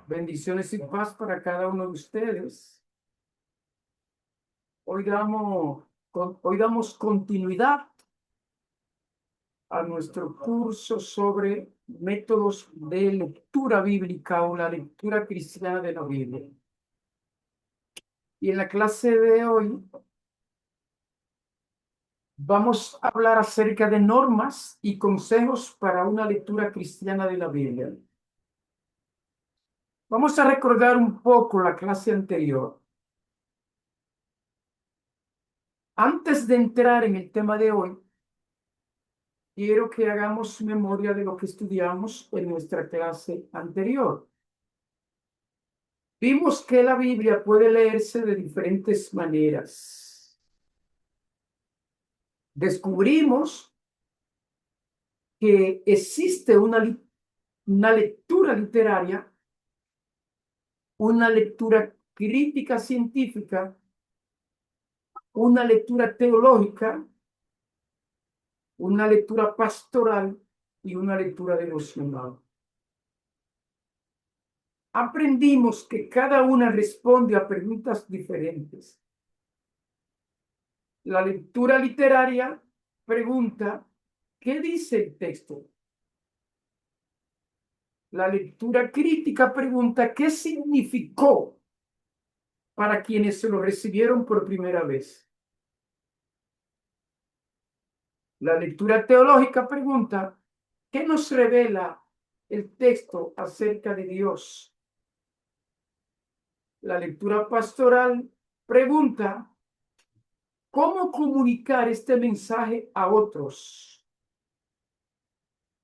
Bendiciones y paz para cada uno de ustedes. Hoy damos continuidad a nuestro curso sobre métodos de lectura bíblica o la lectura cristiana de la Biblia. Y en la clase de hoy vamos a hablar acerca de normas y consejos para una lectura cristiana de la Biblia. Vamos a recordar un poco la clase anterior. Antes de entrar en el tema de hoy, quiero que hagamos memoria de lo que estudiamos en nuestra clase anterior. Vimos que la Biblia puede leerse de diferentes maneras. Descubrimos que existe una lectura literaria, una lectura crítica científica, una lectura teológica, una lectura pastoral y una lectura devocional. Aprendimos que cada una responde a preguntas diferentes. La lectura literaria pregunta, ¿qué dice el texto? La lectura crítica pregunta, ¿qué significó para quienes se lo recibieron por primera vez? La lectura teológica pregunta, ¿qué nos revela el texto acerca de Dios? La lectura pastoral pregunta, ¿cómo comunicar este mensaje a otros?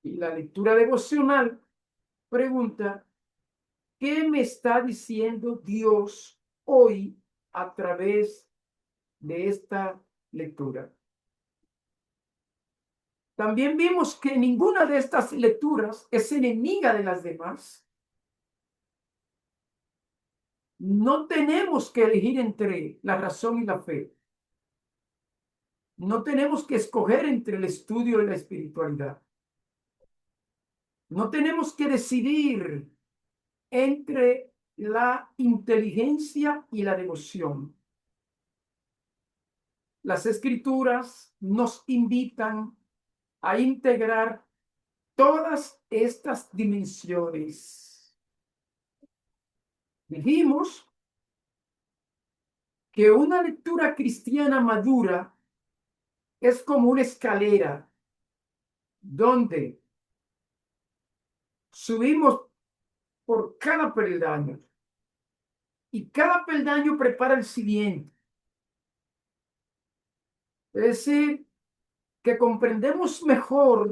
Y la lectura devocional pregunta, ¿qué me está diciendo Dios hoy a través de esta lectura? También vimos que ninguna de estas lecturas es enemiga de las demás. No tenemos que elegir entre la razón y la fe. No tenemos que escoger entre el estudio y la espiritualidad. No tenemos que decidir entre la inteligencia y la devoción. Las escrituras nos invitan a integrar todas estas dimensiones. Dijimos que una lectura cristiana madura es como una escalera donde subimos por cada peldaño y cada peldaño prepara el siguiente. Es decir, que comprendemos mejor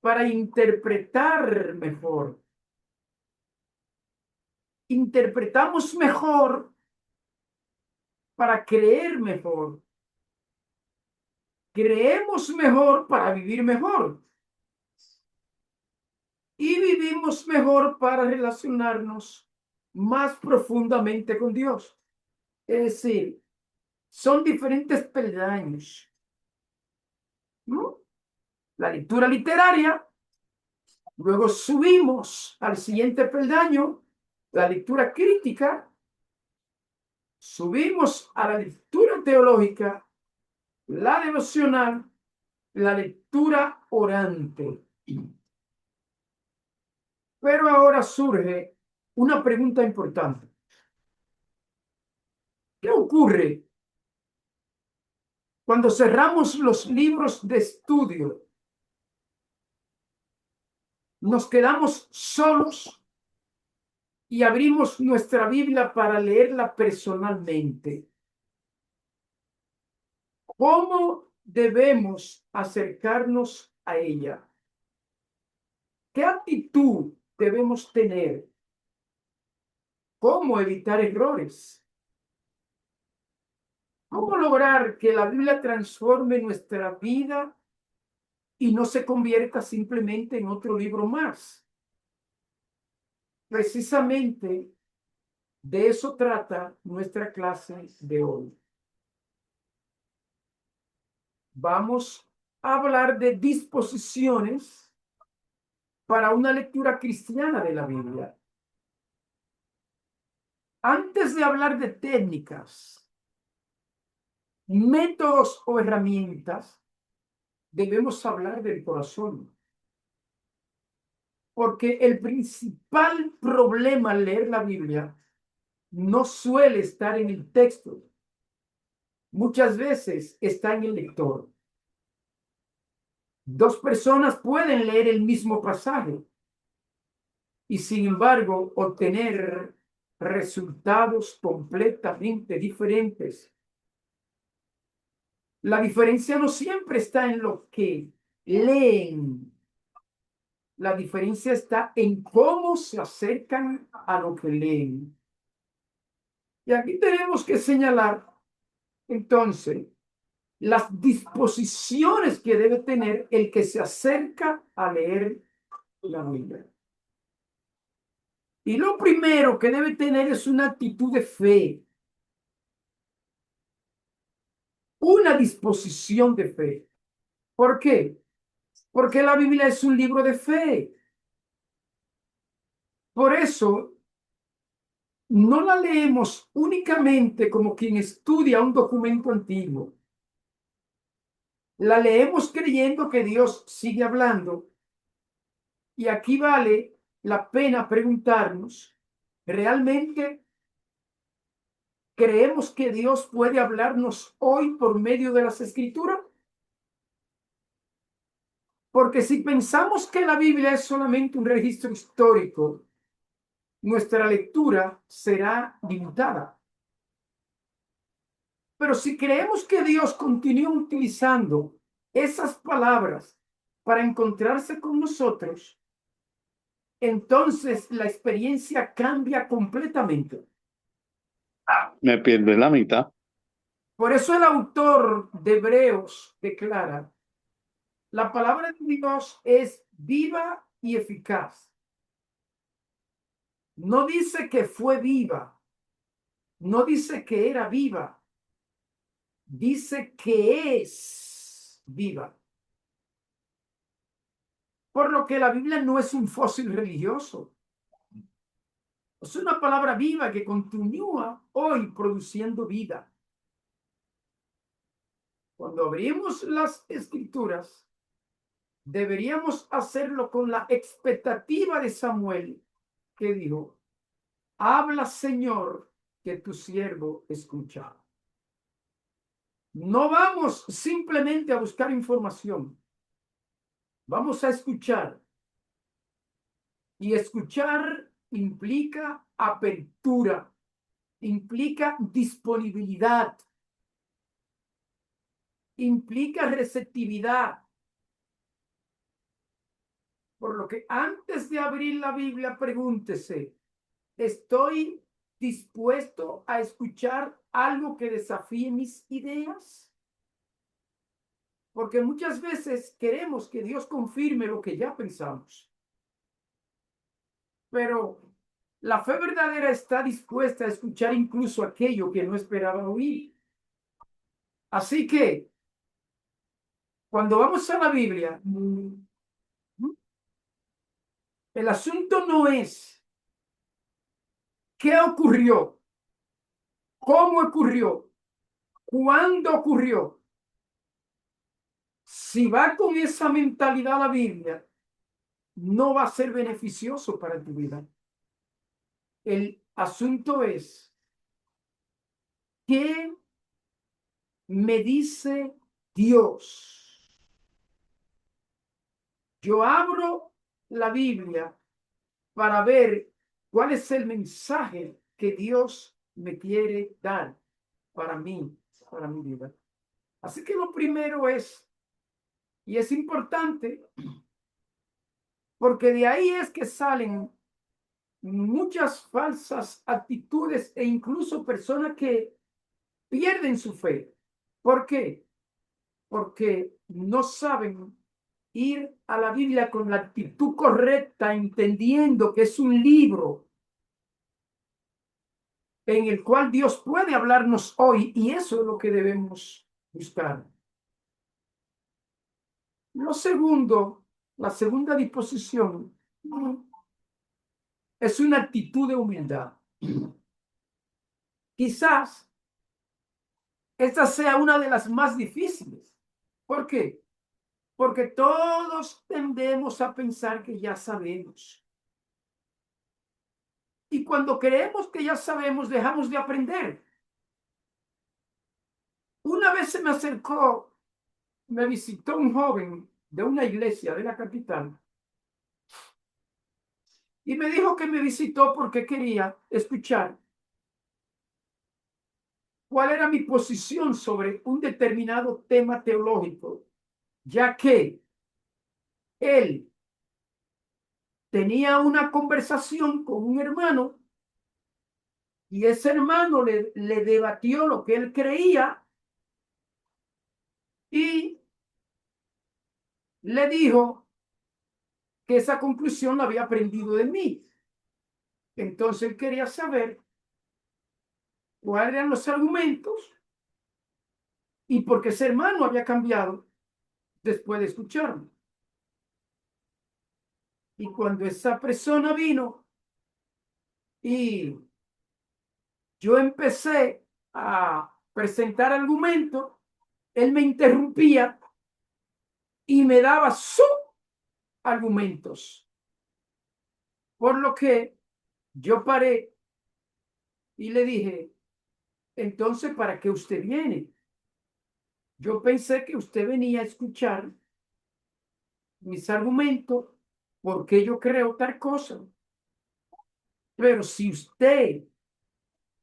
para interpretar mejor. Interpretamos mejor para creer mejor. Creemos mejor para vivir mejor. Y vivimos mejor para relacionarnos más profundamente con Dios. Es decir, son diferentes peldaños, ¿no? La lectura literaria, luego subimos al siguiente peldaño, la lectura crítica, subimos a la lectura teológica, la devocional, la lectura orante. Pero ahora surge una pregunta importante. ¿Qué ocurre cuando cerramos los libros de estudio? Nos quedamos solos y abrimos nuestra Biblia para leerla personalmente. ¿Cómo debemos acercarnos a ella? ¿Qué actitud debemos tener? ¿Cómo evitar errores? ¿Cómo lograr que la Biblia transforme nuestra vida y no se convierta simplemente en otro libro más? Precisamente de eso trata nuestra clase de hoy. Vamos a hablar de disposiciones para una lectura cristiana de la Biblia. antes de hablar de técnicas, métodos o herramientas, debemos hablar del corazón. Porque el principal problema al leer la Biblia no suele estar en el texto. Muchas veces está en el lector. Dos personas pueden leer el mismo pasaje y sin embargo obtener resultados completamente diferentes. La diferencia no siempre está en lo que leen. La diferencia está en cómo se acercan a lo que leen. Y aquí tenemos que señalar entonces las disposiciones que debe tener el que se acerca a leer la Biblia. Y lo primero que debe tener es una actitud de fe, una disposición de fe. ¿Por qué? Porque la Biblia es un libro de fe. Por eso no la leemos únicamente como quien estudia un documento antiguo. La leemos creyendo que Dios sigue hablando. Y aquí vale la pena preguntarnos, ¿realmente creemos que Dios puede hablarnos hoy por medio de las Escrituras? Porque si pensamos que la Biblia es solamente un registro histórico, nuestra lectura será limitada. Pero si creemos que Dios continúa utilizando esas palabras para encontrarse con nosotros, entonces la experiencia cambia completamente. Me pierdo en la mitad. Por eso el autor de Hebreos declara, la palabra de Dios es viva y eficaz. No dice que fue viva, no dice que era viva, dice que es viva. Por lo que la Biblia no es un fósil religioso. Es una palabra viva que continúa hoy produciendo vida. Cuando abrimos las escrituras, deberíamos hacerlo con la expectativa de Samuel, que dijo, habla, Señor, que tu siervo escucha. No vamos simplemente a buscar información. Vamos a escuchar. Y escuchar implica apertura, implica disponibilidad, implica receptividad. Por lo que antes de abrir la Biblia, pregúntese, ¿estoy dispuesto a escuchar algo que desafíe mis ideas? Porque muchas veces queremos que Dios confirme lo que ya pensamos. Pero la fe verdadera está dispuesta a escuchar incluso aquello que no esperaba oír. Así que, cuando vamos a la Biblia, el asunto no es qué ocurrió, cómo ocurrió, cuándo ocurrió. Si va con esa mentalidad la Biblia, no va a ser beneficioso para tu vida. El asunto es, ¿qué me dice Dios? Yo abro la Biblia para ver cuál es el mensaje que Dios me quiere dar para mí, para mi vida. Así que lo primero es, y es importante, porque de ahí es que salen muchas falsas actitudes e incluso personas que pierden su fe. ¿Por qué? Porque no saben ir a la Biblia con la actitud correcta, entendiendo que es un libro en el cual Dios puede hablarnos hoy, y eso es lo que debemos buscar. Lo segundo, la segunda disposición es una actitud de humildad. Quizás esta sea una de las más difíciles. ¿Por qué? Porque todos tendemos a pensar que ya sabemos. Y cuando creemos que ya sabemos, dejamos de aprender. Una vez se me acercó, me visitó un joven de una iglesia de la capital y me dijo que me visitó porque quería escuchar cuál era mi posición sobre un determinado tema teológico, ya que él tenía una conversación con un hermano y ese hermano le debatió lo que él creía y le dijo que esa conclusión la había aprendido de mí. Entonces él quería saber cuáles eran los argumentos y por qué ese hermano había cambiado después de escucharme. Y cuando esa persona vino y yo empecé a presentar argumentos, él me interrumpía y me daba sus argumentos. Por lo que yo paré y le dije, entonces, ¿para qué usted viene? Yo pensé que usted venía a escuchar mis argumentos porque yo creo tal cosa. Pero si usted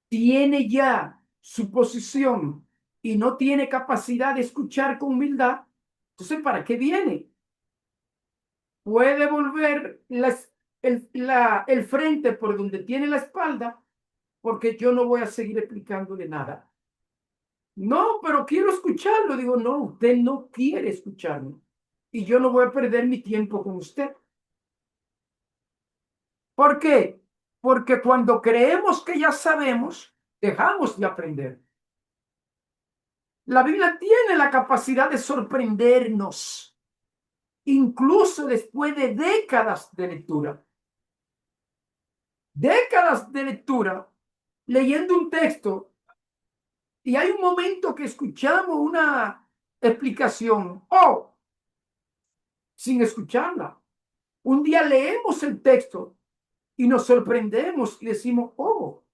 tiene ya su posición y no tiene capacidad de escuchar con humildad, entonces, ¿para qué viene? Puede volver el frente por donde tiene la espalda, porque yo no voy a seguir explicándole nada. No, pero quiero escucharlo. Digo, no, usted no quiere escucharme. Y yo no voy a perder mi tiempo con usted. ¿Por qué? Porque cuando creemos que ya sabemos, dejamos de aprender. La Biblia tiene la capacidad de sorprendernos, incluso después de décadas de lectura. Décadas de lectura, leyendo un texto, y hay un momento que escuchamos una explicación o sin escucharla. Un día leemos el texto y nos sorprendemos y decimos, oh,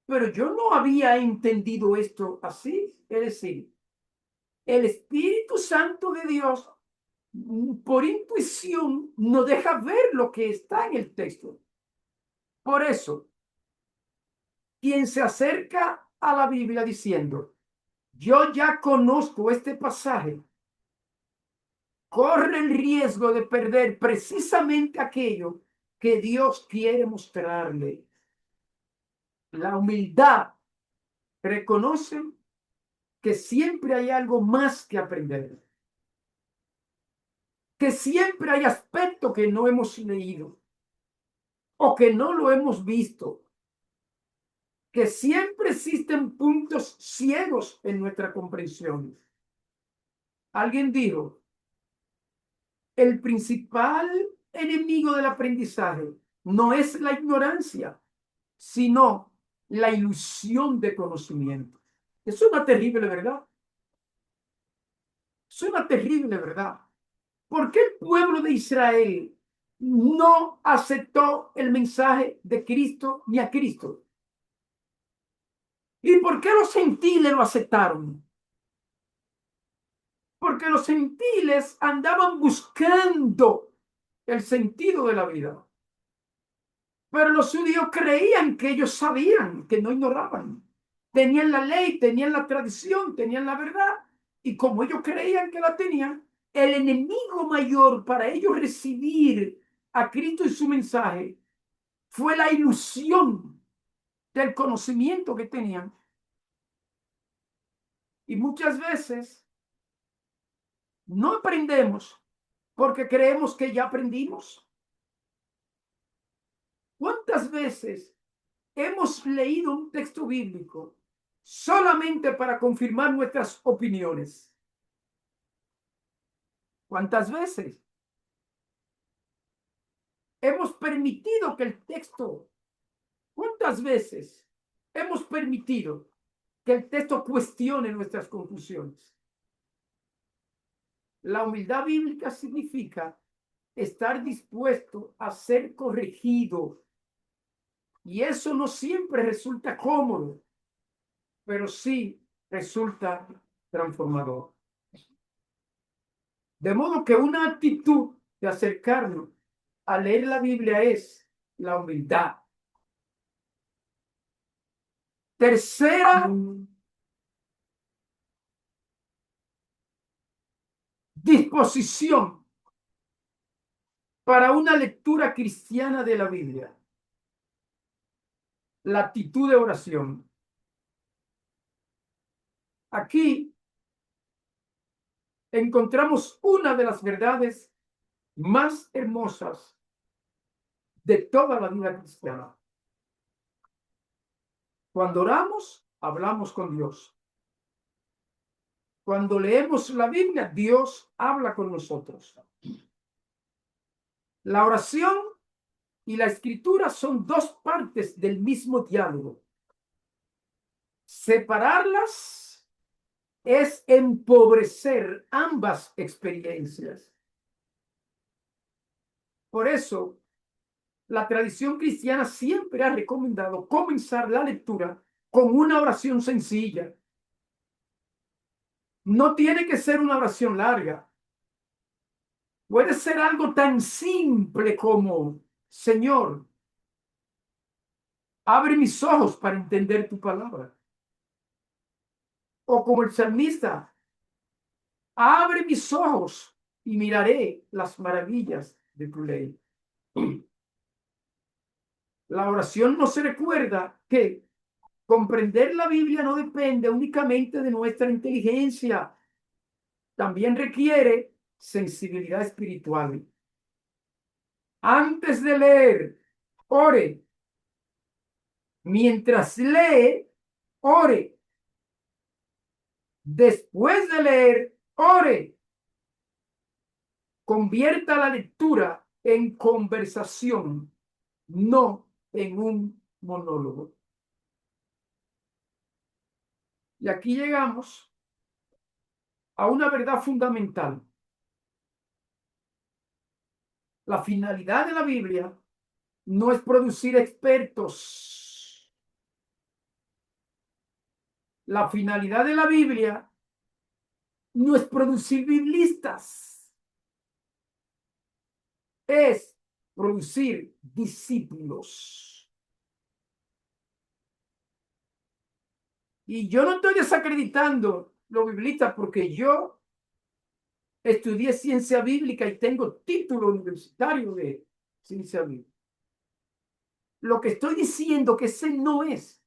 pero yo no había entendido esto así. Es decir, el Espíritu Santo de Dios, por intuición, nos deja ver lo que está en el texto. Por eso, quien se acerca a la Biblia diciendo, yo ya conozco este pasaje, corre el riesgo de perder precisamente aquello que Dios quiere mostrarle. La humildad reconoce que siempre hay algo más que aprender, que siempre hay aspectos que no hemos leído o que no lo hemos visto, que siempre existen puntos ciegos en nuestra comprensión. Alguien dijo, el principal enemigo del aprendizaje no es la ignorancia, sino la ilusión de conocimiento. Es una terrible verdad. Es una terrible verdad. ¿Por qué el pueblo de Israel no aceptó el mensaje de Cristo ni a Cristo? ¿Y por qué los gentiles lo aceptaron? Porque los gentiles andaban buscando el sentido de la vida. Pero los judíos creían que ellos sabían, que no ignoraban. Tenían la ley, tenían la tradición, tenían la verdad. Y como ellos creían que la tenían, el enemigo mayor para ellos recibir a Cristo y su mensaje fue la ilusión del conocimiento que tenían. Y muchas veces no aprendemos porque creemos que ya aprendimos. ¿Cuántas veces hemos leído un texto bíblico solamente para confirmar nuestras opiniones? ¿Cuántas veces hemos permitido que el texto, cuántas veces hemos permitido que el texto cuestione nuestras conclusiones. La humildad bíblica significa estar dispuesto a ser corregido. Y eso no siempre resulta cómodo, pero sí resulta transformador. De modo que una actitud de acercarnos a leer la Biblia es la humildad. Tercera disposición para una lectura cristiana de la Biblia: la actitud de oración. Aquí encontramos una de las verdades más hermosas de toda la vida cristiana. Cuando oramos, hablamos con Dios. Cuando leemos la Biblia, Dios habla con nosotros. La oración y la escritura son dos partes del mismo diálogo. Separarlas es empobrecer ambas experiencias. Por eso, la tradición cristiana siempre ha recomendado comenzar la lectura con una oración sencilla. No tiene que ser una oración larga. Puede ser algo tan simple como: Señor, abre mis ojos para entender tu palabra. O como el salmista: abre mis ojos y miraré las maravillas de tu ley. La oración nos recuerda que comprender la Biblia no depende únicamente de nuestra inteligencia. También requiere sensibilidad espiritual. Antes de leer, ore. Mientras lee, ore. Después de leer, ore. Convierta la lectura en conversación, no en un monólogo. Y aquí llegamos a una verdad fundamental. La finalidad de la Biblia no es producir expertos. La finalidad de la Biblia no es producir biblistas. Es producir discípulos. Y yo no estoy desacreditando los biblistas, porque yo estudié ciencia bíblica y tengo título universitario de ciencia bíblica. Lo que estoy diciendo que ese no es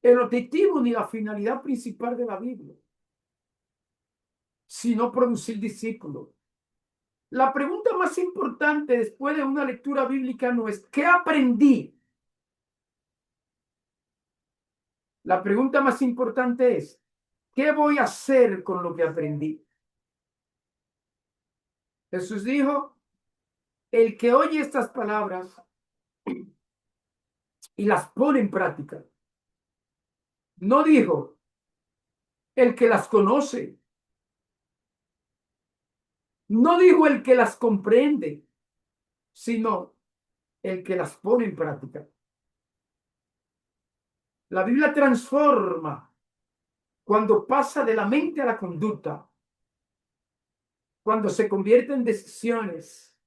el objetivo ni la finalidad principal de la Biblia, sino producir discípulos. La pregunta más importante después de una lectura bíblica no es ¿qué aprendí? La pregunta más importante es ¿qué voy a hacer con lo que aprendí? Jesús dijo: el que oye estas palabras y las pone en práctica. No dijo el que las conoce. No dijo el que las comprende, sino el que las pone en práctica. La Biblia transforma cuando pasa de la mente a la conducta, cuando se convierte en decisiones,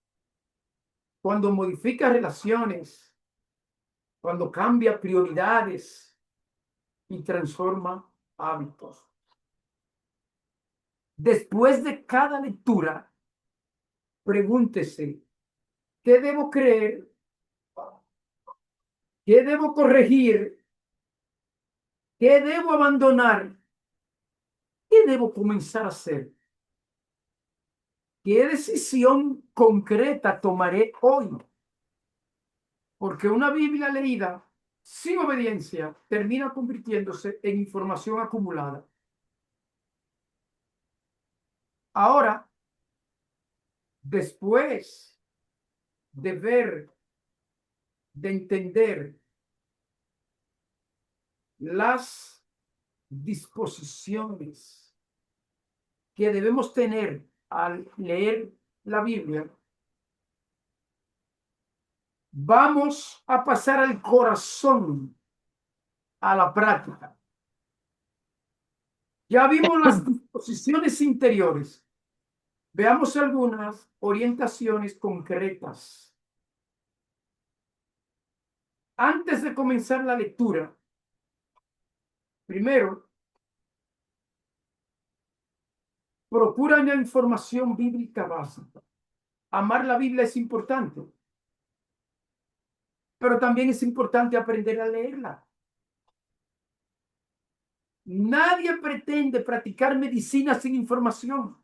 cuando modifica relaciones, cuando cambia prioridades y transforma hábitos. Después de cada lectura, pregúntese: ¿qué debo creer? ¿Qué debo corregir? ¿Qué debo abandonar? ¿Qué debo comenzar a hacer? ¿Qué decisión concreta tomaré hoy? Porque una Biblia leída sin obediencia termina convirtiéndose en información acumulada. Ahora, después de ver, de entender las disposiciones que debemos tener al leer la Biblia, vamos a pasar al corazón, a la práctica. Ya vimos las disposiciones interiores. Veamos algunas orientaciones concretas. Antes de comenzar la lectura, primero, procura una información bíblica básica. Amar la Biblia es importante, pero también es importante aprender a leerla. Nadie pretende practicar medicina sin información.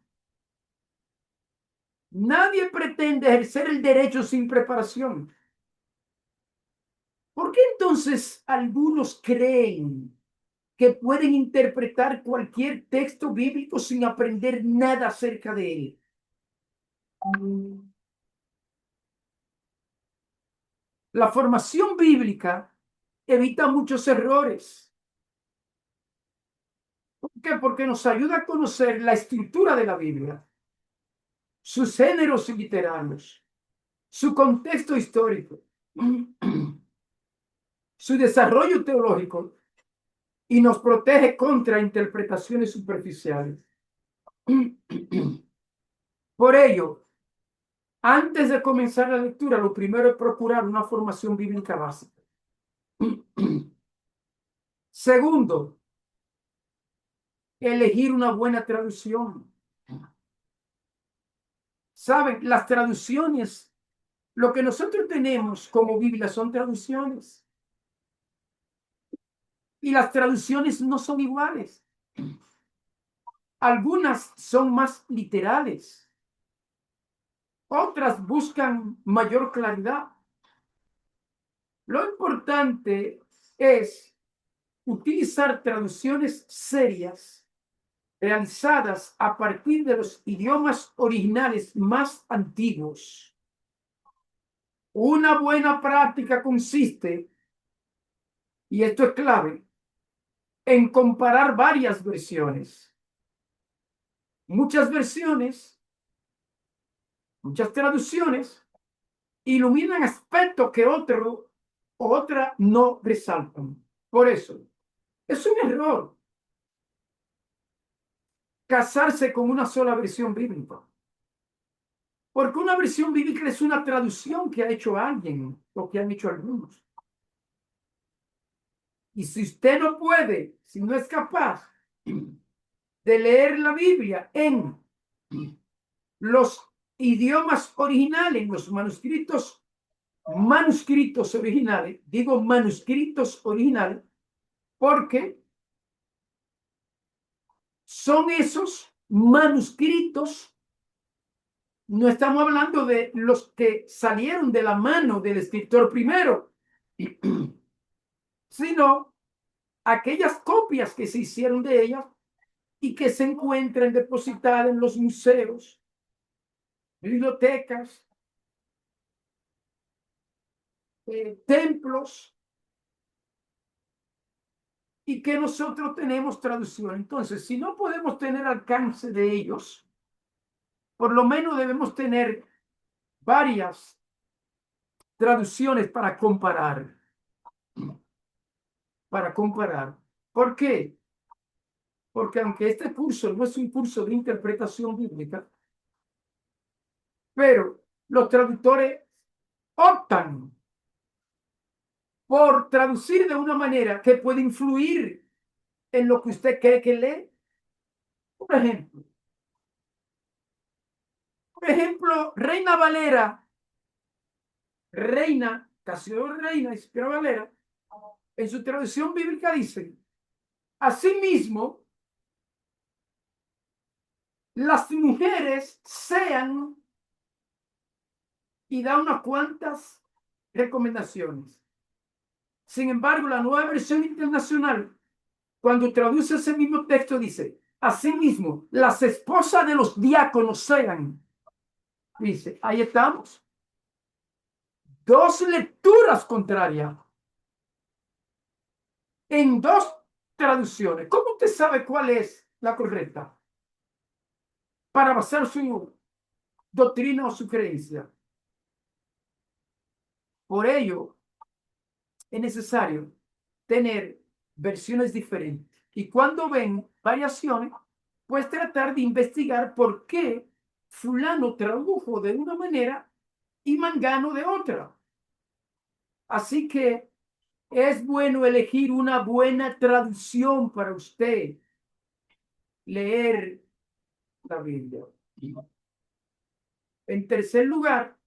Nadie pretende ejercer el derecho sin preparación. ¿Por qué entonces algunos creen que pueden interpretar cualquier texto bíblico sin aprender nada acerca de él? La formación bíblica evita muchos errores. ¿Por qué? Porque nos ayuda a conocer la estructura de la Biblia, sus géneros literarios, su contexto histórico, su desarrollo teológico, y nos protege contra interpretaciones superficiales. Por ello, antes de comenzar la lectura, lo primero es procurar una formación bíblica básica. Segundo, elegir una buena traducción. Saben, las traducciones, lo que nosotros tenemos como Biblia son traducciones. Y las traducciones no son iguales. Algunas son más literales. Otras buscan mayor claridad. Lo importante es utilizar traducciones serias realizadas a partir de los idiomas originales más antiguos. Una buena práctica consiste, y esto es clave, en comparar varias versiones. Muchas versiones, muchas traducciones iluminan aspectos que otro o otra no resaltan. Por eso, es un error casarse con una sola versión bíblica. Porque una versión bíblica es una traducción que ha hecho alguien o que han hecho algunos. Y si usted no puede, si no es capaz de leer la Biblia en los idiomas originales, los manuscritos originales, digo manuscritos originales, porque son esos manuscritos. No estamos hablando de los que salieron de la mano del escritor primero, sino aquellas copias que se hicieron de ellas y que se encuentran depositadas en los museos, bibliotecas, templos, y que nosotros tenemos traducción. Entonces, si no podemos tener alcance de ellos, por lo menos debemos tener varias traducciones para comparar. Para comparar. ¿Por qué? Porque aunque este curso no es un curso de interpretación bíblica, pero los traductores optan por traducir de una manera que puede influir en lo que usted cree que lee. Por ejemplo, Reina Valera, Casi Reina, Inspira Valera, en su traducción bíblica dice, asimismo, las mujeres sean, y da unas cuantas recomendaciones. Sin embargo, la Nueva Versión Internacional, cuando traduce ese mismo texto, dice, asimismo, las esposas de los diáconos sean. Dice, ahí estamos. Dos lecturas contrarias. en dos traducciones. ¿Cómo usted sabe cuál es la correcta para basar su doctrina o su creencia? Por ello, es necesario tener versiones diferentes. Y cuando ven variaciones, pues tratar de investigar por qué fulano tradujo de una manera y mangano de otra. Así que es bueno elegir una buena traducción para usted leer la Biblia. En tercer lugar,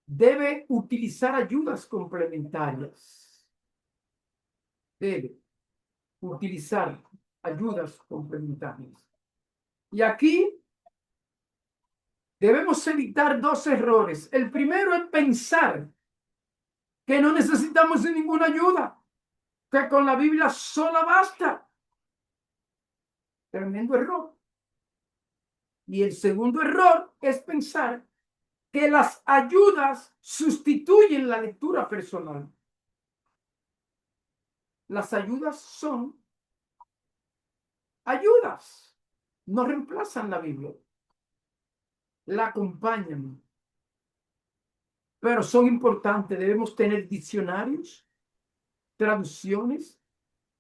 debe utilizar ayudas complementarias. Debe utilizar ayudas complementarias. Y aquí debemos evitar dos errores. El primero es pensar que no necesitamos de ninguna ayuda, que con la Biblia sola basta. Tremendo error. Y el segundo error es pensar que las ayudas sustituyen la lectura personal. Las ayudas son ayudas, no reemplazan la Biblia, la acompañan, pero son importantes. Debemos tener diccionarios, traducciones,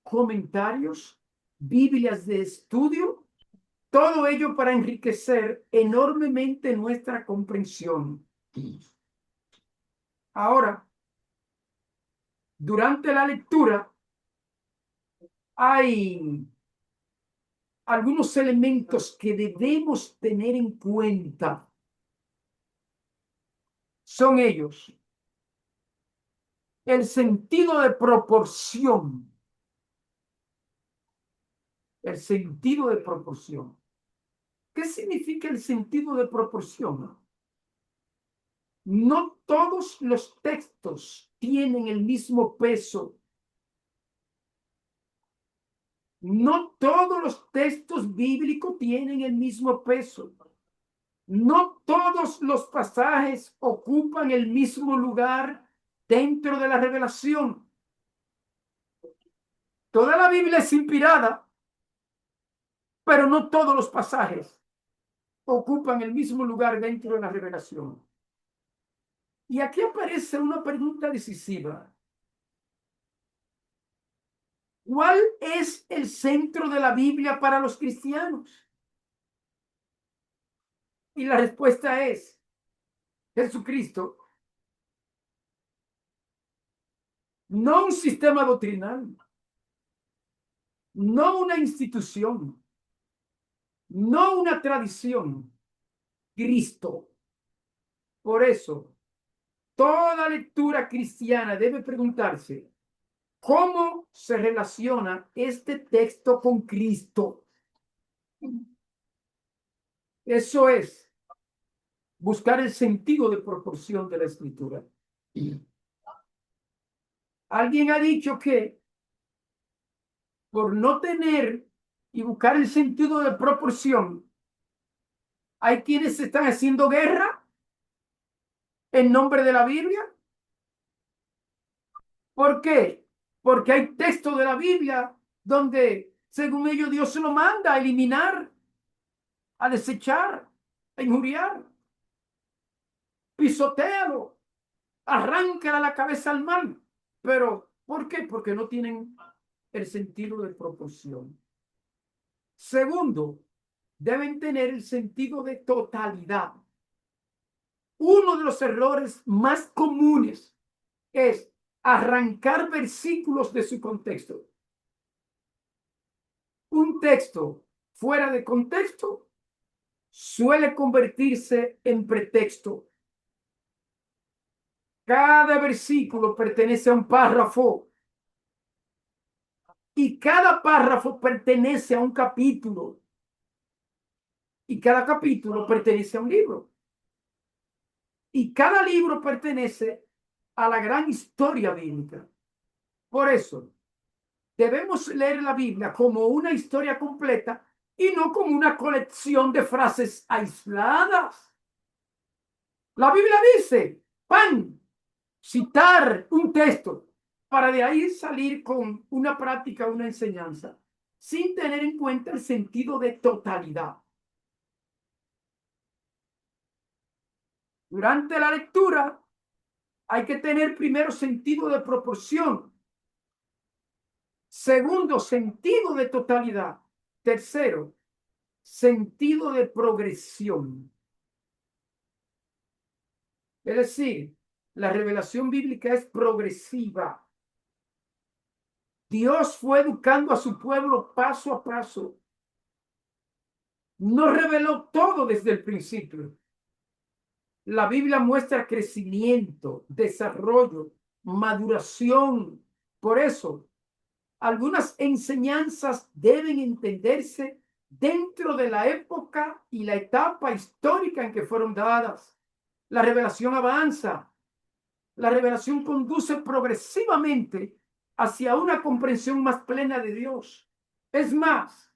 comentarios, Biblias de estudio, todo ello para enriquecer enormemente nuestra comprensión. Ahora, durante la lectura hay algunos elementos que debemos tener en cuenta. Son ellos: el sentido de proporción. El sentido de proporción. ¿Qué significa el sentido de proporción? No todos los textos tienen el mismo peso. No todos los textos bíblicos tienen el mismo peso. No todos los pasajes ocupan el mismo lugar dentro de la revelación. Toda la Biblia es inspirada, pero no todos los pasajes ocupan el mismo lugar dentro de la revelación. Y aquí aparece una pregunta decisiva. ¿Cuál es el centro de la Biblia para los cristianos? Y la respuesta es Jesucristo. No un sistema doctrinal, no una institución, no una tradición, Cristo. Por eso, toda lectura cristiana debe preguntarse, ¿cómo se relaciona este texto con Cristo? Eso es buscar el sentido de proporción de la escritura. Alguien ha dicho que por no tener y buscar el sentido de proporción, hay quienes están haciendo guerra en nombre de la Biblia. ¿Por qué? Porque hay textos de la Biblia donde, según ellos, Dios se lo manda a eliminar, a desechar, a injuriar. Pisotéalo, arráncala la cabeza al mal. Pero, ¿por qué? Porque no tienen el sentido de proporción. Segundo, deben tener el sentido de totalidad. Uno de los errores más comunes es arrancar versículos de su contexto. Un texto fuera de contexto suele convertirse en pretexto. Cada versículo pertenece a un párrafo y cada párrafo pertenece a un capítulo y cada capítulo pertenece a un libro y cada libro pertenece a la gran historia bíblica. Por eso, debemos leer la Biblia como una historia completa y no como una colección de frases aisladas. La Biblia dice, pan, citar un texto, para de ahí salir con una práctica, una enseñanza, sin tener en cuenta el sentido de totalidad. Durante la lectura hay que tener primero sentido de proporción. Segundo, sentido de totalidad. Tercero, sentido de progresión. Es decir, la revelación bíblica es progresiva. Dios fue educando a su pueblo paso a paso. No reveló todo desde el principio. La Biblia muestra crecimiento, desarrollo, maduración. Por eso, algunas enseñanzas deben entenderse dentro de la época y la etapa histórica en que fueron dadas. La revelación avanza. La revelación conduce progresivamente hacia una comprensión más plena de Dios. Es más,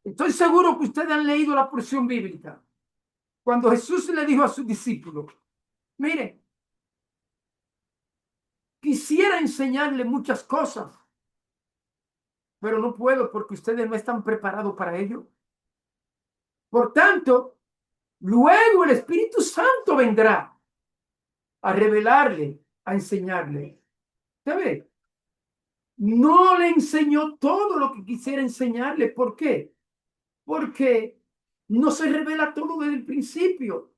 estoy seguro que ustedes han leído la porción bíblica. Cuando Jesús le dijo a sus discípulos, miren, quisiera enseñarle muchas cosas, pero no puedo porque ustedes no están preparados para ello. Por tanto, luego el Espíritu Santo vendrá a revelarle, a enseñarle. ¿Sabe? No le enseñó todo lo que quisiera enseñarle. ¿Por qué? Porque no se revela todo desde el principio.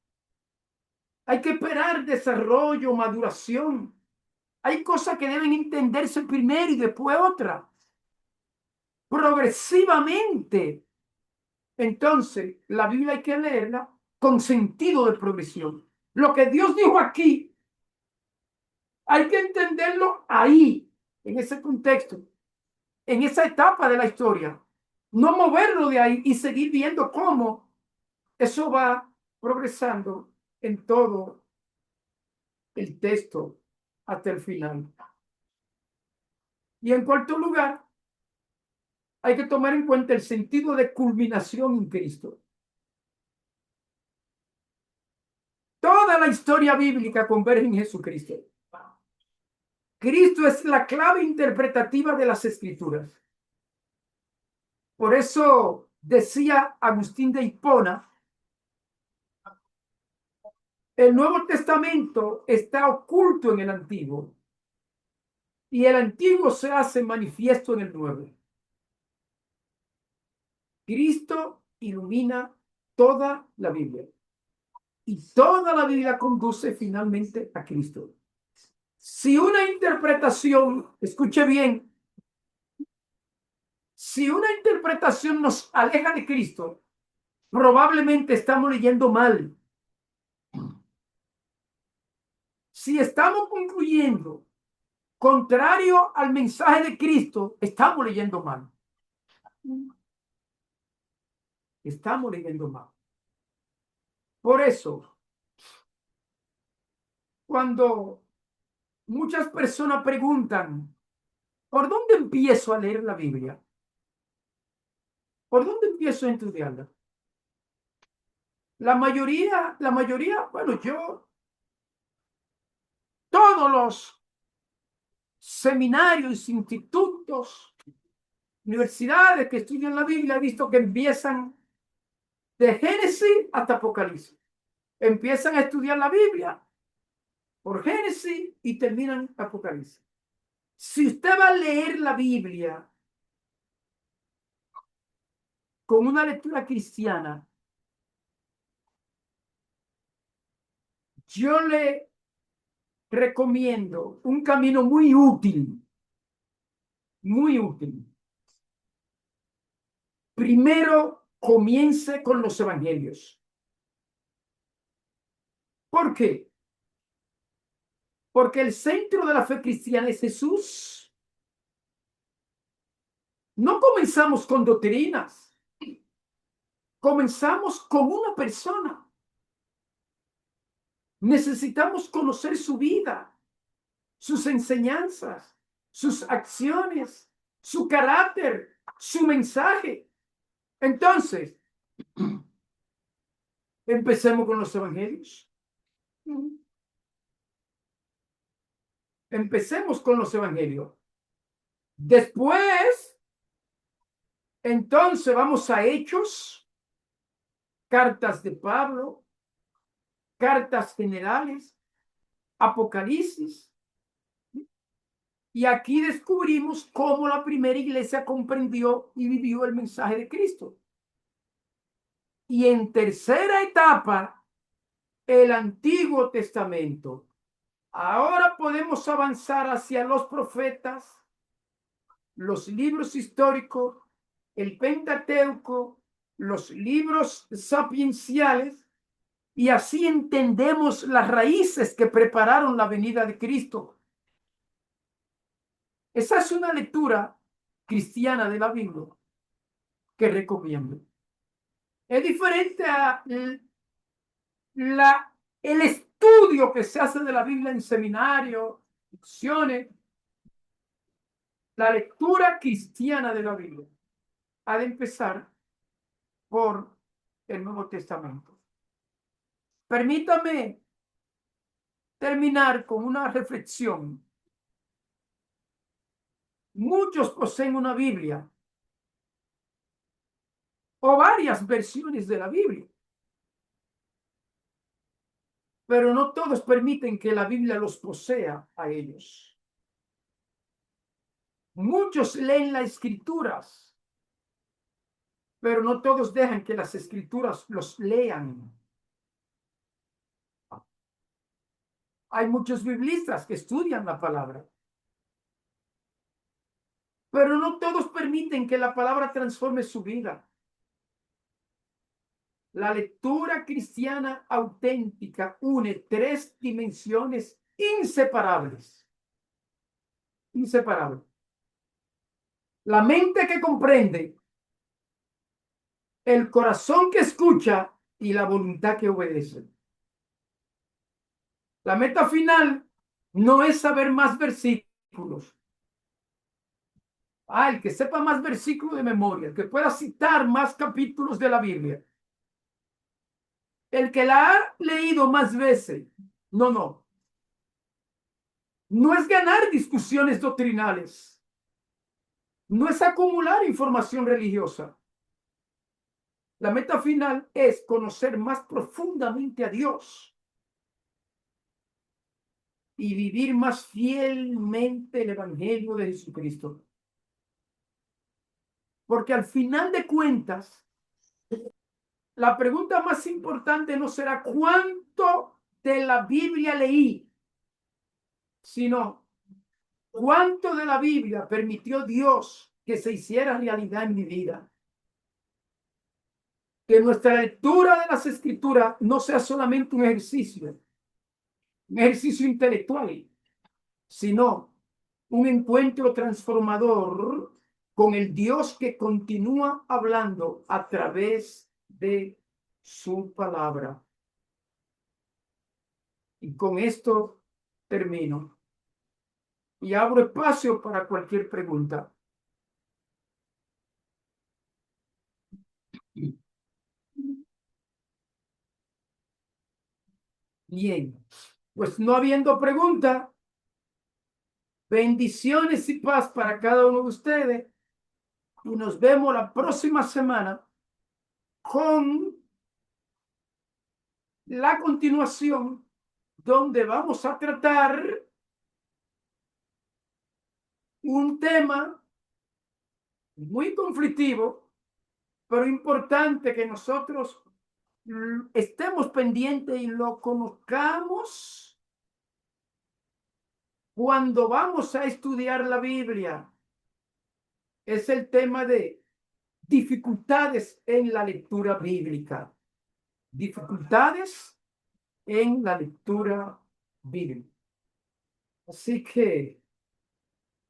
Hay que esperar desarrollo, maduración. Hay cosas que deben entenderse primero y después otras. Progresivamente. Entonces, la Biblia hay que leerla con sentido de progresión. Lo que Dios dijo aquí, hay que entenderlo ahí, en ese contexto, en esa etapa de la historia. No moverlo de ahí y seguir viendo cómo eso va progresando en todo el texto hasta el final. Y en cuarto lugar, hay que tomar en cuenta el sentido de culminación en Cristo. Toda la historia bíblica converge en Jesucristo. Cristo es la clave interpretativa de las Escrituras. Por eso decía Agustín de Hipona, el Nuevo Testamento está oculto en el Antiguo y el Antiguo se hace manifiesto en el Nuevo. Cristo ilumina toda la Biblia y toda la Biblia conduce finalmente a Cristo. Si una interpretación, escuche bien, si una interpretación nos aleja de Cristo, probablemente estamos leyendo mal. Si estamos concluyendo contrario al mensaje de Cristo, estamos leyendo mal. Estamos leyendo mal. Por eso, cuando muchas personas preguntan, ¿por dónde empiezo a leer la Biblia? ¿Por dónde empiezo a estudiarla? La mayoría, bueno, todos los seminarios, institutos, universidades que estudian la Biblia, he visto que empiezan de Génesis hasta Apocalipsis. Empiezan a estudiar la Biblia por Génesis y terminan Apocalipsis. Si usted va a leer la Biblia con una lectura cristiana, yo le recomiendo un camino muy útil. Muy útil. Primero, comience con los evangelios. ¿Por qué? Porque el centro de la fe cristiana es Jesús. No comenzamos con doctrinas. Comenzamos con una persona. Necesitamos conocer su vida, sus enseñanzas, sus acciones, su carácter, su mensaje. Entonces, empecemos con los evangelios. Empecemos con los evangelios. Después, entonces vamos a Hechos, cartas de Pablo, cartas generales, Apocalipsis. Y aquí descubrimos cómo la primera iglesia comprendió y vivió el mensaje de Cristo. Y en tercera etapa, el Antiguo Testamento. Ahora podemos avanzar hacia los profetas, los libros históricos, el Pentateuco, los libros sapienciales, y así entendemos las raíces que prepararon la venida de Cristo. Esa es una lectura cristiana de la Biblia que recomiendo. Es diferente a el estudio que se hace de la Biblia en seminarios, lecciones. La lectura cristiana de la Biblia ha de empezar por el Nuevo Testamento. Permítame terminar con una reflexión. Muchos poseen una Biblia o varias versiones de la Biblia, pero no todos permiten que la Biblia los posea a ellos. Muchos leen las escrituras, pero no todos dejan que las escrituras los lean. Hay muchos biblistas que estudian la palabra, pero no todos permiten que la palabra transforme su vida. La lectura cristiana auténtica une tres dimensiones inseparables. Inseparables. La mente que comprende, el corazón que escucha y la voluntad que obedece. La meta final no es saber más versículos. El que sepa más versículos de memoria, el que pueda citar más capítulos de la Biblia, el que la ha leído más veces. No. No es ganar discusiones doctrinales. No es acumular información religiosa. La meta final es conocer más profundamente a Dios y vivir más fielmente el Evangelio de Jesucristo. Porque al final de cuentas, la pregunta más importante no será cuánto de la Biblia leí, sino cuánto de la Biblia permitió Dios que se hiciera realidad en mi vida. Que nuestra lectura de las Escrituras no sea solamente un ejercicio intelectual, sino un encuentro transformador con el Dios que continúa hablando a través de su palabra. Y con esto termino y abro espacio para cualquier pregunta. Bien, pues no habiendo pregunta, bendiciones y paz para cada uno de ustedes y nos vemos la próxima semana con la continuación donde vamos a tratar un tema muy conflictivo, pero importante que nosotros estemos pendientes y lo conozcamos cuando vamos a estudiar la Biblia. Es el tema de dificultades en la lectura bíblica. Dificultades en la lectura bíblica. Así que,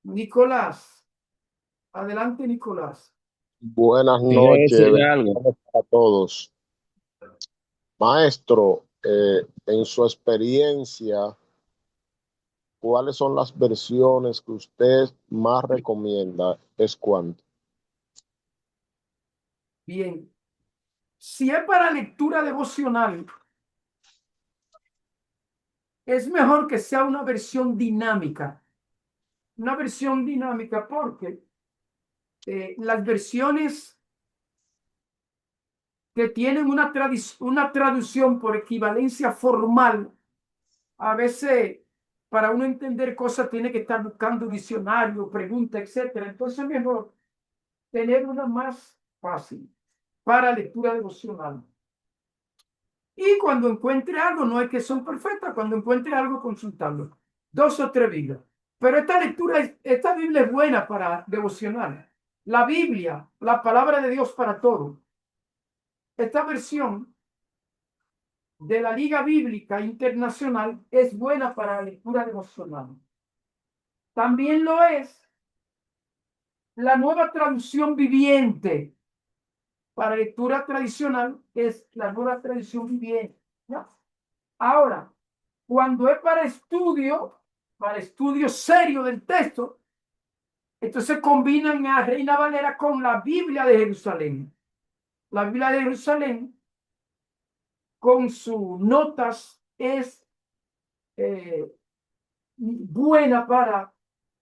Nicolás, adelante, Nicolás. Buenas Quería noches, decirle algo. bendiciones a todos. Maestro, en su experiencia, ¿cuáles son las versiones que usted más recomienda? ¿Es cuánto? Bien, si es para lectura devocional, es mejor que sea una versión dinámica. Una versión dinámica porque las versiones que tienen una traducción por equivalencia formal, a veces para uno entender cosas tiene que estar buscando diccionario, pregunta, etcétera. Entonces es mejor tener una más fácil para lectura devocional. Y cuando encuentre algo, no es que son perfectas, cuando encuentre algo, consultarlo. 2 o 3 Biblias. Pero esta Biblia es buena para devocional. La Biblia, la palabra de Dios para todo. Esta versión de la Liga Bíblica Internacional es buena para la lectura devocional. También lo es la nueva traducción viviente. Para lectura tradicional es la nueva traducción viviente. ¿Ya? Ahora, cuando es para estudio serio del texto, entonces combinan a Reina Valera con la Biblia de Jerusalén. La Biblia de Jerusalén, con sus notas, es buena para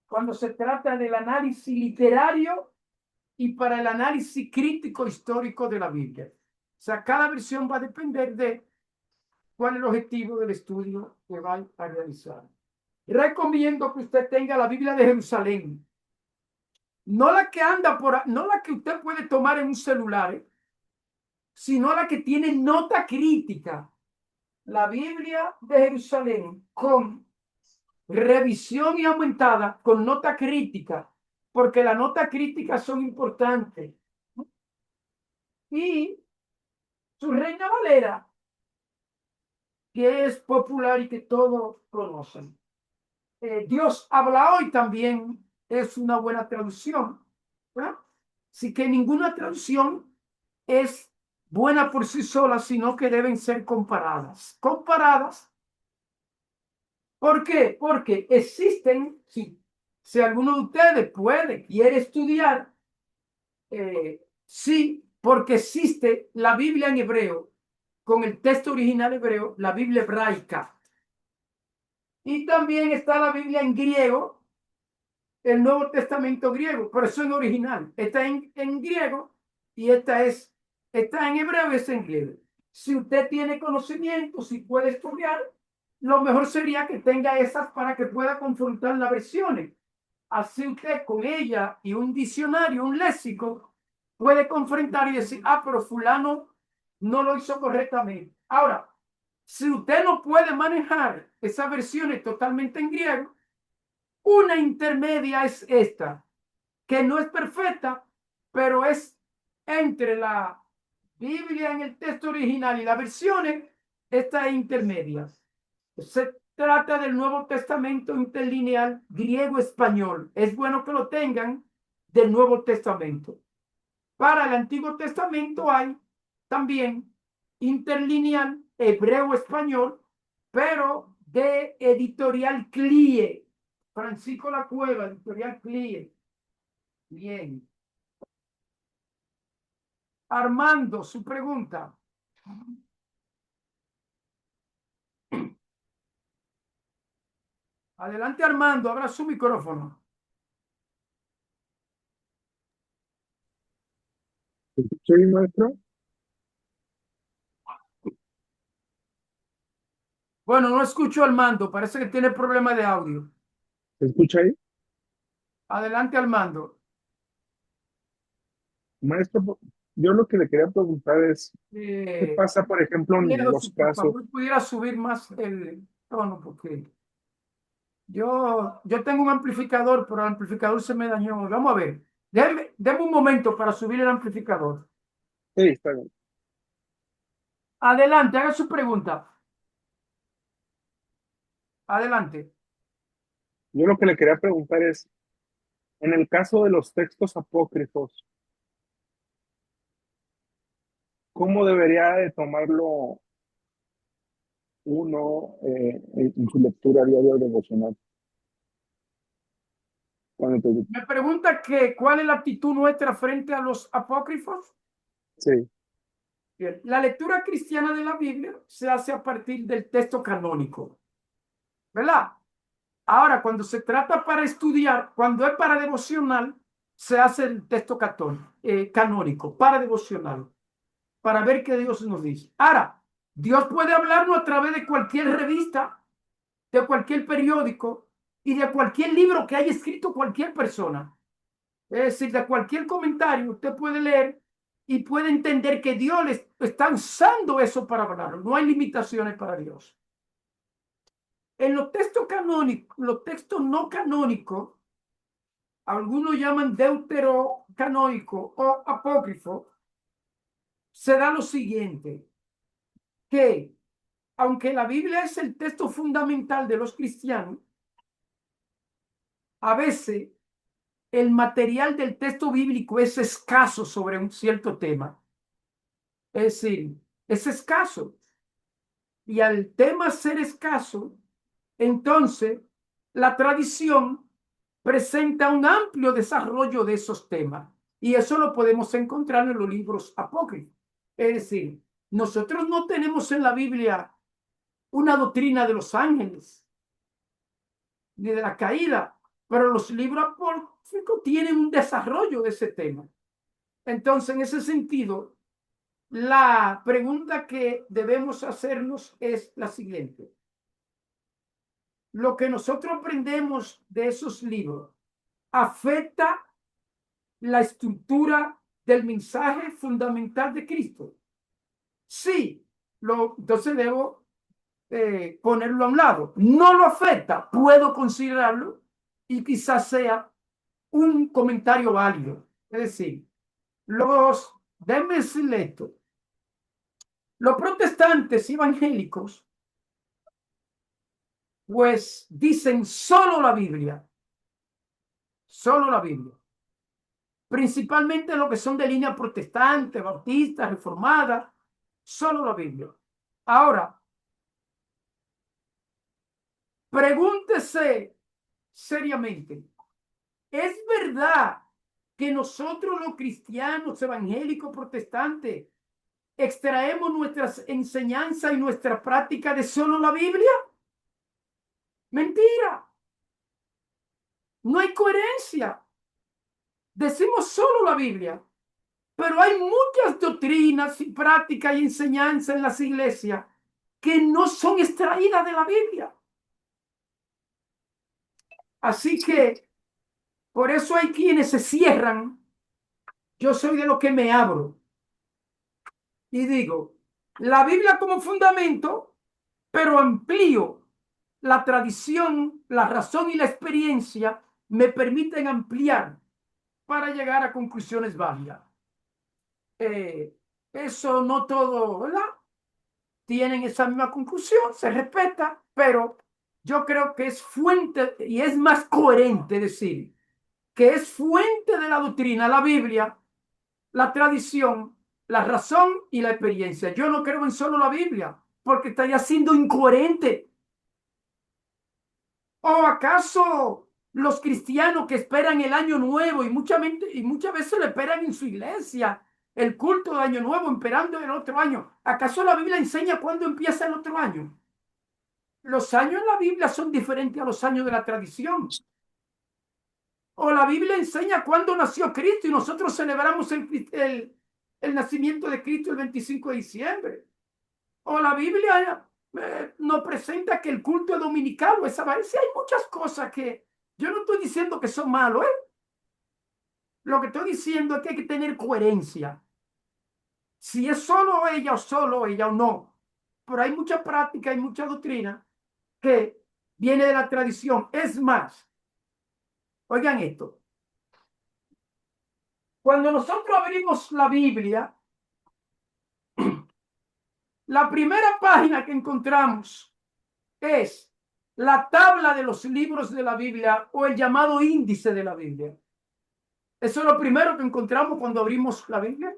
cuando se trata del análisis literario y para el análisis crítico histórico de la Biblia. O sea, cada versión va a depender de cuál es el objetivo del estudio que va a realizar. Recomiendo que usted tenga la Biblia de Jerusalén. No la que anda no la que usted puede tomar en un celular, sino la que tiene nota crítica. La Biblia de Jerusalén con revisión y aumentada con nota crítica, porque las notas críticas son importantes. Y su Reina Valera, que es popular y que todos conocen. Dios habla hoy también es una buena traducción, ¿verdad? Así que ninguna traducción es buena por sí sola, sino que deben ser comparadas. Comparadas. ¿Por qué? Porque existen, si alguno de ustedes quiere estudiar, sí, porque existe la Biblia en hebreo, con el texto original hebreo, la Biblia hebraica. Y también está la Biblia en griego, el Nuevo Testamento griego, pero eso en original. Está en griego y está en hebreo y está en griego. Si usted tiene conocimiento, si puede estudiar, lo mejor sería que tenga esas para que pueda confrontar las versiones. Así usted con ella y un diccionario, un léxico, puede confrontar y decir, pero fulano no lo hizo correctamente. Ahora, si usted no puede manejar esas versiones totalmente en griego, una intermedia es esta, que no es perfecta, pero es entre la Biblia en el texto original y las versiones, esta es intermedia. Se trata del Nuevo Testamento interlineal griego-español. Es bueno que lo tengan del Nuevo Testamento. Para el Antiguo Testamento hay también interlineal hebreo-español, pero de editorial CLIE. Francisco La Cueva, editorial CLIE. Bien. Armando, su pregunta. Adelante, Armando, abra su micrófono. ¿Soy maestro? Bueno, no escucho al Armando, parece que tiene problema de audio. ¿Se escucha ahí? Adelante, Armando. Maestro, yo lo que le quería preguntar es, ¿qué pasa, por ejemplo, en los Si por casos? favor pudiera subir más el tono, porque yo tengo un amplificador, pero el amplificador se me dañó. Vamos a ver. Deme un momento para subir el amplificador. Sí, está bien. Adelante, haga su pregunta. Adelante. Yo lo que le quería preguntar es, en el caso de los textos apócrifos, ¿cómo debería de tomarlo uno en su lectura diaria devocional? Me pregunta que cuál es la actitud nuestra frente a los apócrifos. Sí, Bien, la lectura cristiana de la Biblia se hace a partir del texto canónico. ¿verdad? Ahora, cuando se trata para estudiar, cuando es para devocional, se hace el texto canónico, para devocional, para ver qué Dios nos dice. Ahora, Dios puede hablarnos a través de cualquier revista, de cualquier periódico y de cualquier libro que haya escrito cualquier persona. Es decir, de cualquier comentario usted puede leer y puede entender que Dios le está usando eso para hablar. No hay limitaciones para Dios. En los textos canónicos, los textos no canónicos, algunos llaman deuterocanónico o apócrifo, se da lo siguiente, que aunque la Biblia es el texto fundamental de los cristianos, a veces el material del texto bíblico es escaso sobre un cierto tema. Es decir, es escaso. Y al tema ser escaso, entonces la tradición presenta un amplio desarrollo de esos temas. Y eso lo podemos encontrar en los libros apócrifos. Es decir, nosotros no tenemos en la Biblia una doctrina de los ángeles, ni de la caída, pero los libros apócrifos tienen un desarrollo de ese tema. Entonces, en ese sentido, la pregunta que debemos hacernos es la siguiente. Lo que nosotros aprendemos de esos libros afecta la estructura del mensaje fundamental de Cristo. Sí, entonces debo ponerlo a un lado. No lo afecta, puedo considerarlo y quizás sea un comentario válido. Es decir, déjenme decirle esto, los protestantes evangélicos pues dicen solo la Biblia, principalmente lo que son de línea protestante, bautista, reformada, solo la Biblia. Ahora, pregúntese seriamente, ¿es verdad que nosotros los cristianos evangélicos protestantes extraemos nuestras enseñanzas y nuestra práctica de solo la Biblia? Mentira. No hay coherencia. Decimos solo la Biblia, pero hay muchas doctrinas y prácticas y enseñanzas en las iglesias que no son extraídas de la Biblia. Así que por eso hay quienes se cierran. Yo soy de los que me abro y digo, la Biblia como fundamento, pero amplío la tradición, la razón y la experiencia me permiten ampliar para llegar a conclusiones válidas. Eso no todo, ¿verdad? Tienen esa misma conclusión, se respeta, pero yo creo que es fuente y es más coherente decir que es fuente de la doctrina, la Biblia, la tradición, la razón y la experiencia. Yo no creo en solo la Biblia, porque estaría siendo incoherente. ¿O acaso los cristianos que esperan el año nuevo y muchas veces lo esperan en su iglesia, el culto de año nuevo, esperando el otro año? ¿Acaso la Biblia enseña cuándo empieza el otro año? Los años en la Biblia son diferentes a los años de la tradición. O la Biblia enseña cuándo nació Cristo y nosotros celebramos el nacimiento de Cristo el 25 de diciembre. O la Biblia nos presenta que el culto es dominical o esa vez. Sí, hay muchas cosas que yo no estoy diciendo que son malos, ¿eh? Lo que estoy diciendo es que hay que tener coherencia. Si es solo ella o no. Pero hay mucha práctica y mucha doctrina que viene de la tradición. Es más, oigan esto. Cuando nosotros abrimos la Biblia, la primera página que encontramos es la tabla de los libros de la Biblia o el llamado índice de la Biblia. Eso es lo primero que encontramos cuando abrimos la Biblia.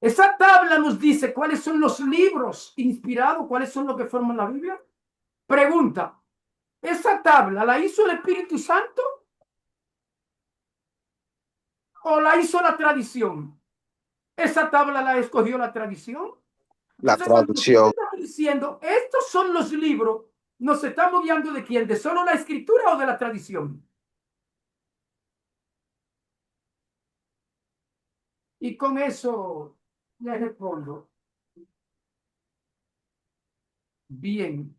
Esa tabla nos dice cuáles son los libros inspirados, cuáles son los que forman la Biblia. Pregunta, ¿esa tabla la hizo el Espíritu Santo o la hizo la tradición? ¿Esa tabla la escogió la tradición? La Entonces, cuando usted traducción. está diciendo, estos son los libros ¿Nos estamos guiando de quién? ¿De solo la escritura o de la tradición? Y con eso le respondo. Bien.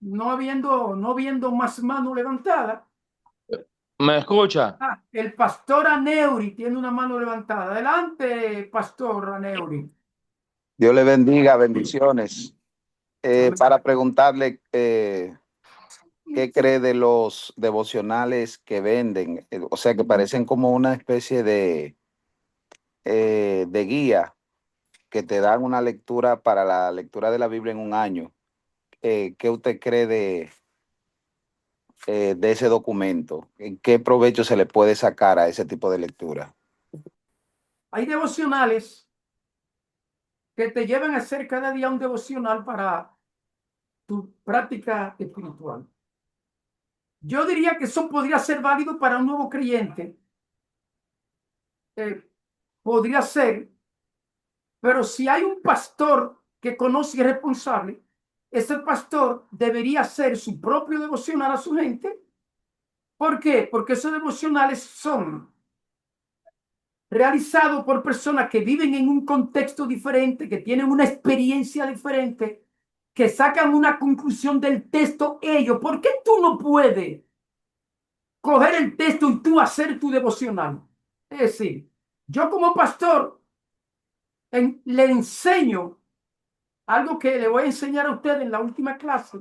No viendo más mano levantada. ¿Me escucha? El pastor Aneuri tiene una mano levantada. Adelante, pastor Aneuri. Dios le bendiga, bendiciones. Para preguntarle qué cree de los devocionales que venden, o sea, que parecen como una especie de guía que te dan una lectura para la lectura de la Biblia en un año. ¿Qué usted cree de ese documento? ¿En qué provecho se le puede sacar a ese tipo de lectura? Hay devocionales que te llevan a hacer cada día un devocional para tu práctica espiritual. Yo diría que eso podría ser válido para un nuevo creyente. Podría ser, pero si hay un pastor que conoce y es responsable, ese pastor debería hacer su propio devocional a su gente. ¿Por qué? Porque esos devocionales son realizados por personas que viven en un contexto diferente, que tienen una experiencia diferente, que sacan una conclusión del texto ellos. ¿Por qué tú no puedes coger el texto y tú hacer tu devocional? Es decir, yo como pastor le enseño algo que le voy a enseñar a usted en la última clase.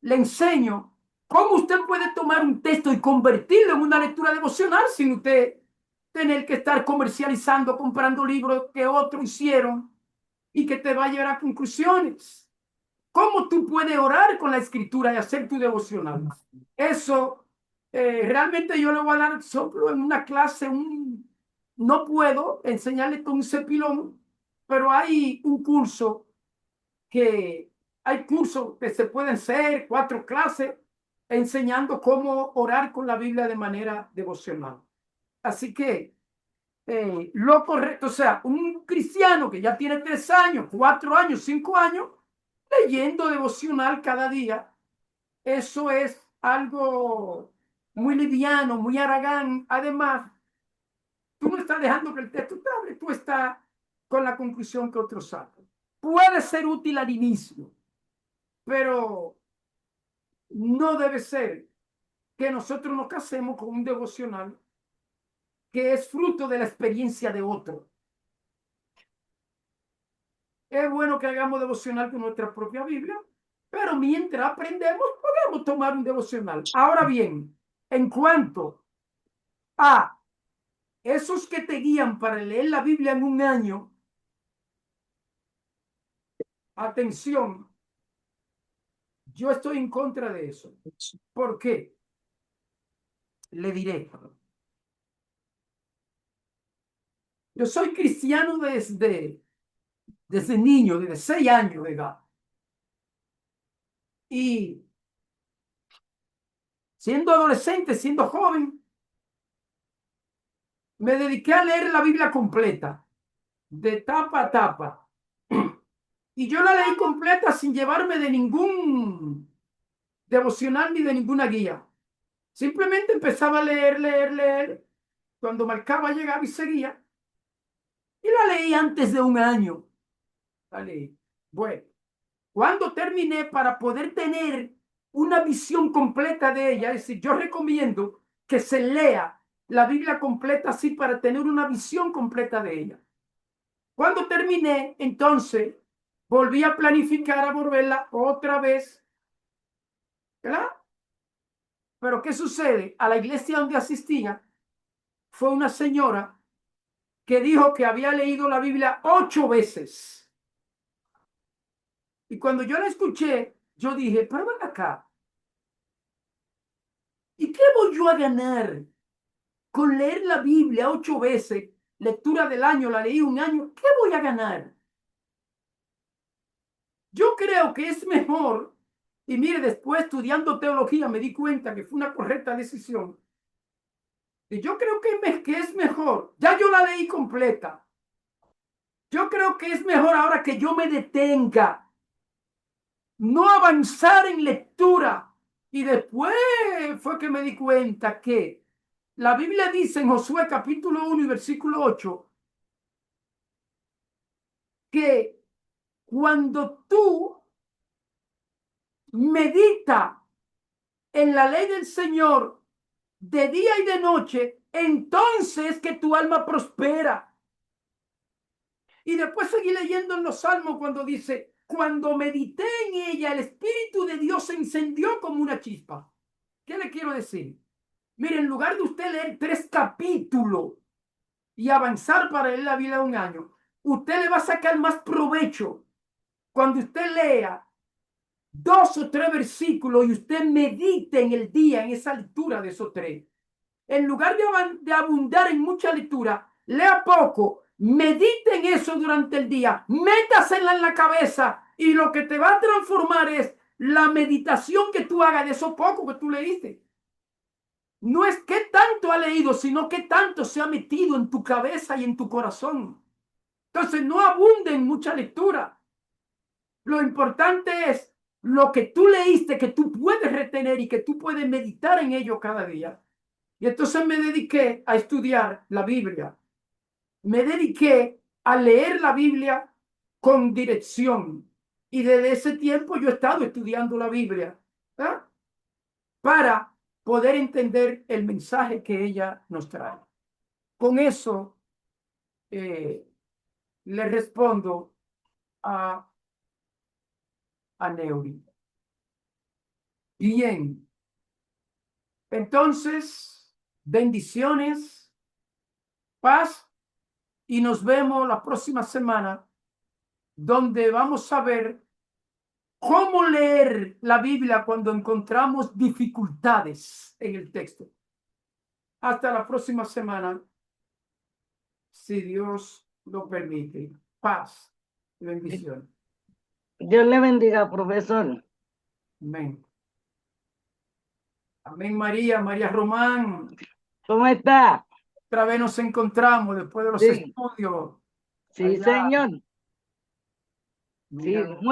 Le enseño cómo usted puede tomar un texto y convertirlo en una lectura devocional sin usted tener que estar comercializando, comprando libros que otros hicieron y que te va a llevar a conclusiones. ¿Cómo tú puedes orar con la escritura y hacer tu devocional? Eso realmente yo le voy a dar solo en una clase. No puedo enseñarle con un cepilón, pero hay un curso hay cursos que se pueden hacer, 4 clases, enseñando cómo orar con la Biblia de manera devocional. Así que lo correcto, o sea, un cristiano que ya tiene 3 años, 4 años, 5 años, leyendo devocional cada día, eso es algo muy liviano, muy haragán. Además, tú no estás dejando que el texto te hable, tú estás con la conclusión que otros sacan. Puede ser útil al inicio, pero no debe ser que nosotros nos casemos con un devocional que es fruto de la experiencia de otro. Es bueno que hagamos devocional con nuestra propia Biblia, pero mientras aprendemos podemos tomar un devocional. Ahora bien, en cuanto a esos que te guían para leer la Biblia en un año, atención, yo estoy en contra de eso. ¿Por qué? Le diré. Yo soy cristiano desde niño, desde 6 años de edad. Y siendo adolescente, siendo joven, me dediqué a leer la Biblia completa, de tapa a tapa. Y yo la leí completa sin llevarme de ningún devocional ni de ninguna guía. Simplemente empezaba a leer. Cuando marcaba, llegaba y seguía. Y la leí antes de un año. La leí. Bueno, cuando terminé, para poder tener una visión completa de ella, es decir, yo recomiendo que se lea la Biblia completa así para tener una visión completa de ella. Cuando terminé, entonces volví a planificar a volverla otra vez, ¿verdad? Pero ¿qué sucede? A la iglesia donde asistía fue una señora que dijo que había leído la Biblia 8 veces. Y cuando yo la escuché, yo dije, pero ven acá, ¿y qué voy yo a ganar con leer la Biblia 8 veces? Lectura del año, la leí un año, ¿qué voy a ganar? Yo creo que es mejor, y mire, después estudiando teología me di cuenta que fue una correcta decisión. Y yo creo que es mejor, ya yo la leí completa. Yo creo que es mejor ahora que yo me detenga no avanzar en lectura. Y después fue que me di cuenta que la Biblia dice en Josué capítulo 1 y versículo 8 que cuando tú medita en la ley del Señor de día y de noche, entonces que tu alma prospera. Y después seguí leyendo en los Salmos cuando dice, cuando medité en ella, el Espíritu de Dios se encendió como una chispa. ¿Qué le quiero decir? Mire, en lugar de usted leer 3 capítulos y avanzar para leer la Biblia de un año, usted le va a sacar más provecho cuando usted lea 2 o 3 versículos y usted medite en el día en esa lectura de esos 3. En lugar de abundar en mucha lectura, lea poco, medite en eso durante el día, métasela en la cabeza y lo que te va a transformar es la meditación que tú hagas de eso poco que tú leíste. No es qué tanto ha leído, sino qué tanto se ha metido en tu cabeza y en tu corazón. Entonces no abunde en mucha lectura. Lo importante es lo que tú leíste, que tú puedes retener y que tú puedes meditar en ello cada día. Y entonces me dediqué a estudiar la Biblia. Me dediqué a leer la Biblia con dirección. Y desde ese tiempo yo he estado estudiando la Biblia, ¿eh? Para poder entender el mensaje que ella nos trae. Con eso le respondo a Neuri. Bien. Entonces, bendiciones, paz, y nos vemos la próxima semana, donde vamos a ver cómo leer la Biblia cuando encontramos dificultades en el texto. Hasta la próxima semana, si Dios lo permite. Paz y bendición. Dios le bendiga, profesor. Amén. Amén, María, María Román. ¿Cómo está? Otra vez nos encontramos después de los Sí. estudios. Sí, Allá. señor. Mira. Sí,